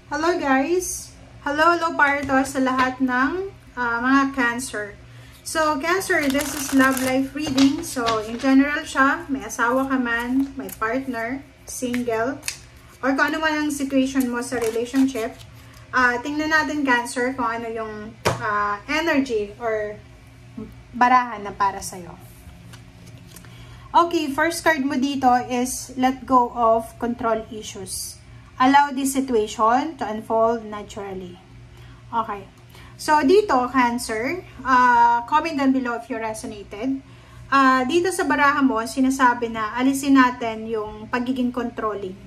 Hello guys! Hello para to sa lahat ng mga Cancer. So, Cancer, this is love life reading. So, in general siya, may asawa ka man, may partner, single, or kung ano man ang situation mo sa relationship. Tingnan natin, Cancer, kung ano yung energy or barahan na para sa'yo. Okay, first card mo dito is let go of control issues. Allow this situation to unfold naturally. Okay. So, dito, Cancer, comment down below if you resonated. Dito sa baraha mo, sinasabi na alisin natin yung pagiging controlling.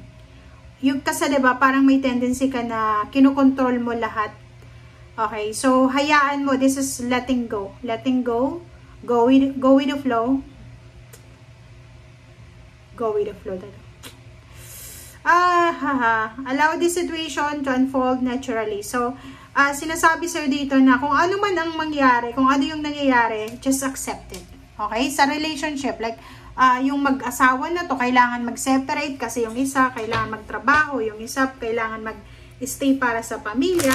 Yung, kasi diba, parang may tendency ka na kinukontrol mo lahat. Okay. So, hayaan mo. This is letting go. Letting go. Go with the flow. Go with the flow. Allow this situation to unfold naturally. So, sinasabi sa'yo dito na kung ano man ang mangyari, kung ano yung nangyayari, just accept it. Okay? Sa relationship, like, yung mag-asawa na to, kailangan mag-separate kasi yung isa, kailangan magtrabaho, yung isa, kailangan mag-stay para sa pamilya.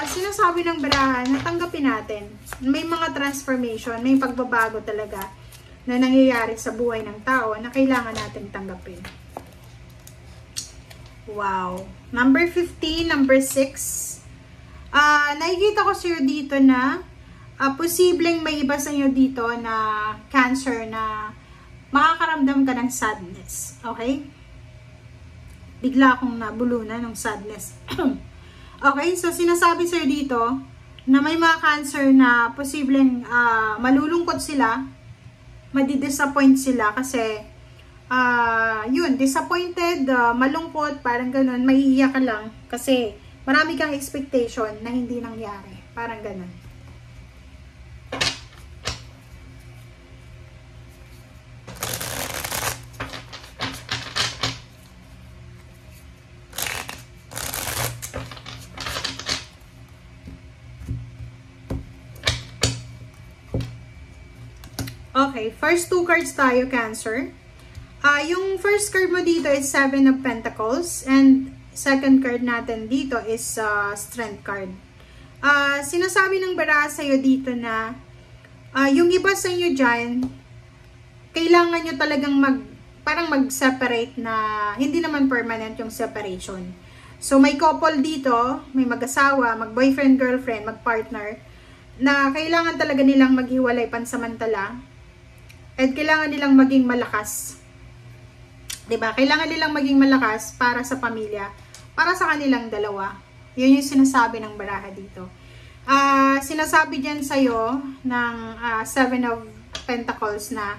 Sinasabi ng barahan, natanggapin natin. May mga transformation, may pagbabago talaga na nangyayari sa buhay ng tao na kailangan natin tanggapin. Wow. Number 15, number 6. Nakikita ko sa'yo dito na posibleng may iba sa inyo dito na Cancer na makakaramdam ka ng sadness. Okay? Bigla akong nabulunan ng sadness. Okay? So, sinasabi sa'yo dito na may mga Cancer na posibleng malulungkot sila, madidisappoint sila kasi yun, disappointed, malungkot, parang ganun, maiiyak ka lang kasi marami kang expectation na hindi nangyari. Parang ganun. Okay, first two cards tayo, Cancer. Yung first card mo dito is 7 of Pentacles and second card natin dito is Strength card. Sinasabi ng baraha sa'yo dito na yung iba sa inyo dyan, kailangan nyo talagang parang mag-separate na hindi naman permanent yung separation. So, may couple dito, may mag-asawa, mag-boyfriend, girlfriend, mag-partner, na kailangan talaga nilang maghiwalay pansamantala at kailangan nilang maging malakas. Diba? Kailangan nilang maging malakas para sa pamilya, para sa kanilang dalawa. Yun yung sinasabi ng baraha dito. Sinasabi dyan sa'yo ng 7 of Pentacles na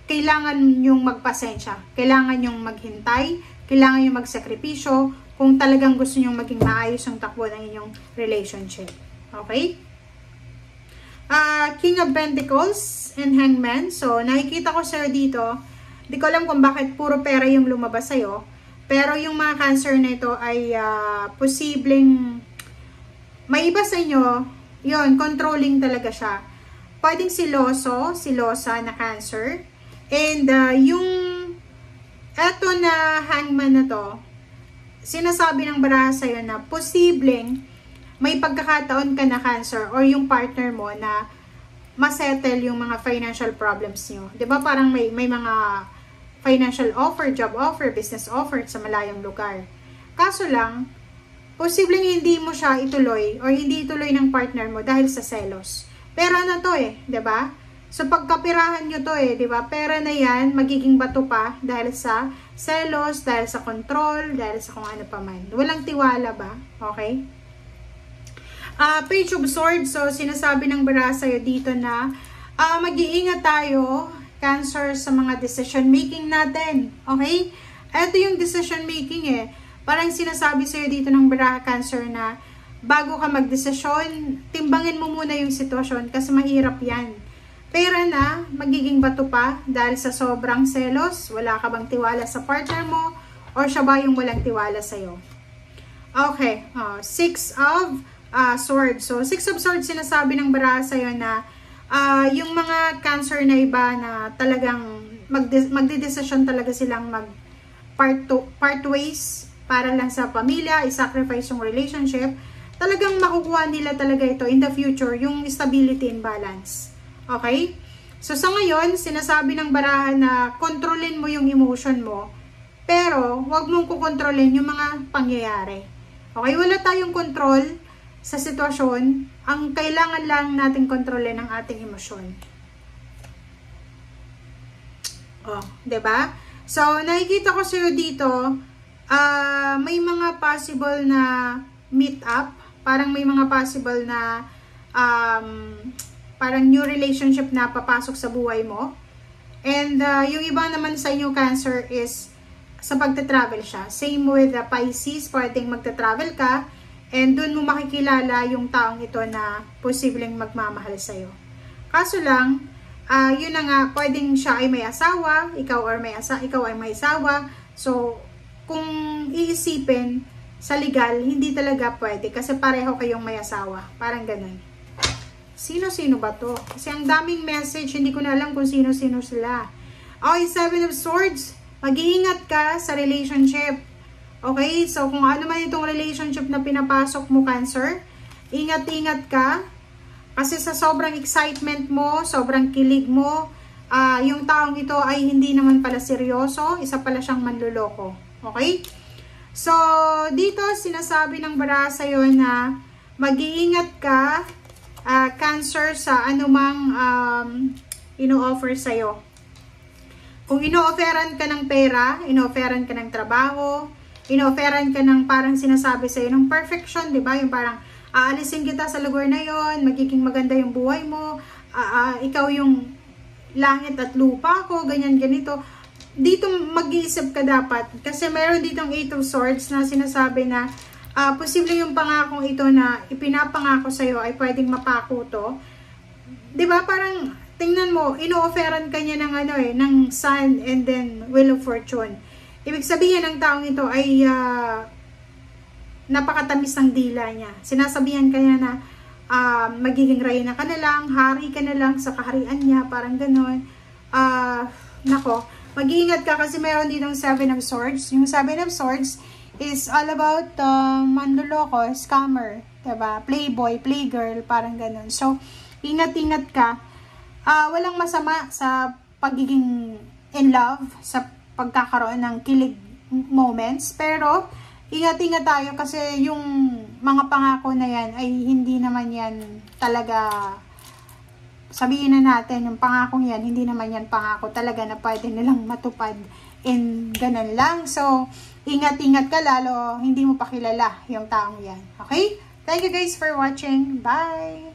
kailangan yung magpasensya, kailangan yung maghintay, kailangan yung magsakripisyo kung talagang gusto nyong maging maayos yung takbo ng inyong relationship. Okay? King of Pentacles and Hangman. So, nakikita ko sa'yo dito, di ko alam kung bakit puro pera yung lumabas sa'yo. Pero yung mga Cancer na ito ay posibleng may iba sa inyo, yun, controlling talaga siya. Pwedeng silosa na Cancer. And yung eto na Hangman na to, sinasabi ng baraha sa'yo na posibleng may pagkakataon ka na Cancer or yung partner mo na masettle yung mga financial problems nyo. Diba parang may mga financial offer, job offer, business offer sa malayong lugar. Kaso lang, posibleng hindi mo siya ituloy or hindi ituloy ng partner mo dahil sa selos. Pera na to diba? So pagkapirahan nyo to diba? Pera na yan, magiging bato pa dahil sa selos, dahil sa control, dahil sa kung ano pa man. Walang tiwala ba? Okay? Page of Swords, so sinasabi ng baraha sa'yo dito na mag-iingat tayo, Cancer, sa mga decision making natin. Okay? Ito yung decision making Parang sinasabi sa'yo dito ng baraha, Cancer, na bago ka magdesisyon, timbangin mo muna yung sitwasyon kasi mahirap yan. Pera na, magiging bato pa dahil sa sobrang selos, wala ka bang tiwala sa partner mo, or siya ba yung walang tiwala sa'yo? Okay, 6 of Swords. So, 6 of Swords, sinasabi ng baraha sa'yo na yung mga Cancer na iba na talagang magdedesisyon talaga silang part ways para lang sa pamilya, i-sacrifice yung relationship, talagang makukuha nila talaga ito in the future, yung stability and balance. Okay? So sa ngayon, sinasabi ng barahan na kontrolin mo yung emotion mo, pero wag mong kukontrolin yung mga pangyayari. Okay? Wala tayong control sa sitwasyon. Ang kailangan lang natin kontrolin ang ating emosyon. Oh, 'di ba? So nakikita ko sa'yo dito, may mga possible na meet up, parang may mga possible na parang new relationship na papasok sa buhay mo. And yung iba naman sa inyo Cancer is sa pagta-travel siya. Same with the Pisces, pwedeng magta-travel ka and dun mo makikilala yung taong ito na posibleng magmamahal sa'yo. Kaso lang, yun na nga, pwedeng siya ay may asawa, ikaw ay may asawa. So, kung iisipin sa legal, hindi talaga pwede kasi pareho kayong may asawa. Parang ganun. Sino-sino ba to? Kasi ang daming message, hindi ko na alam kung sino-sino sila. Okay, 7 of Swords. Mag-iingat ka sa relationship. Okay? So, kung ano man itong relationship na pinapasok mo, Cancer, ingat-ingat ka. Kasi sa sobrang excitement mo, sobrang kilig mo, yung taong ito ay hindi naman pala seryoso. Isa pala siyang manluloko. Okay? So, dito sinasabi ng baraha sa'yo na mag-iingat ka, Cancer, sa anumang ino-offer sa'yo. Kung ino-offeran ka ng pera, ino-offeran ka ng trabaho, ino-offeran ka ng parang sinasabi sa'yo ng perfection, di ba? Yung parang aalisin kita sa lugar na yon, magiging maganda yung buhay mo, ikaw yung langit at lupa ko, ganyan, ganito. Dito mag-iisip ka dapat, kasi meron ditong 8 of Swords na sinasabi na posible yung pangakong ito na ipinapangako sa'yo ay pwedeng mapako to. Diba parang, tingnan mo, ino-offeran ka niya ng ng Sun and then Wheel of Fortune. Ibig sabihin ng taong ito ay napakatamis ng dila niya. Sinasabihan ka niya na magiging reyna ka na lang, hari ka na lang sa kaharian niya, parang gano'n. Nako, mag-iingat ka kasi meron ditong 7 of Swords. Yung 7 of Swords is all about manluloko, scammer, diba? Playboy, playgirl, parang ganun. So, ingat-ingat ka. Walang masama sa pagiging in love, sa pagkakaroon ng kilig moments, pero ingat-ingat tayo kasi yung mga pangako na yan ay hindi naman yan talaga, sabihin na natin, yung pangakong yan, hindi naman yan pangako talaga na pwede nilang matupad in ganun lang. So, ingat-ingat ka lalo, hindi mo pa kilala yung taong yan. Okay? Thank you guys for watching. Bye!